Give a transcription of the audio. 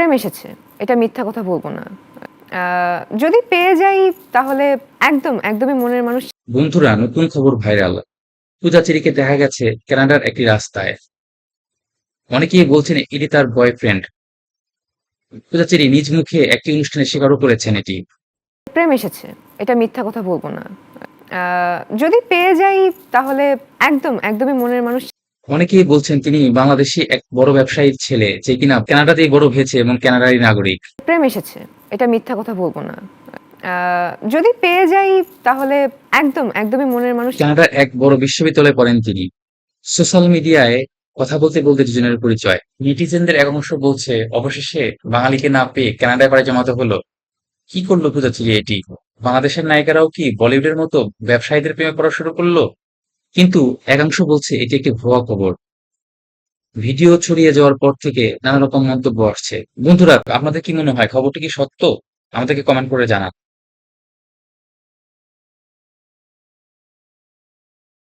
প্রেম এসেছে, এটা মিথ্যা কথা বলবো না। যদি পেয়ে যাই তাহলে একদমই মনের মানুষ। বন্ধুরা, নতুন খবর ভাইরাল। পূজাচেরীকে দেখা গেছে কানাডার একটি রাস্তায়। অনেকেই বলছেন এটি তার বয়ফ্রেন্ড। পূজাচেরী নিজ মুখে একটি অনুষ্ঠানে স্বীকারও করেছেন এটি। প্রেম এসেছে, এটা মিথ্যা কথা বলবো না। যদি পেয়ে যাই তাহলে একদমই মনের মানুষ। অনেকেই বলছেন তিনি বাংলাদেশি এক বড় ব্যবসায়ীর ছেলে, যে কিনা কানাডাতেই বড় হয়েছে এবং কানাডারই নাগরিক। প্রেম এসেছে, এটা মিথ্যা কথা বলবো না। যদি পেয়ে যাই তাহলে একদমই মনের মানুষ। কানাডার এক বড় বিশ্ববিদ্যালয়ে পড়েন তিনি। সোশ্যাল মিডিয়ায় কথা বলতে বলতে দুজনের পরিচয়। নেটিজেনদের এক অংশ বলছে অবশেষে বাঙালিকে না পেয়ে কানাডায় পাড়ি জমাতে হলো। কি করলো পূজাচেরি এটি? বাংলাদেশের নায়িকারাও কি বলিউডের মতো ব্যবসায়ীদের প্রেমে পড়া শুরু করলো? কিন্তু একাংশ বলছে এটি একটি ভুয়া খবর। ভিডিও ছড়িয়ে যাওয়ার পর থেকে নানা রকম মন্তব্য আসছে। বন্ধুরা, আপনাদের কি মনে হয় খবরটি কি সত্য? আমাদেরকে কমেন্ট করে জানান।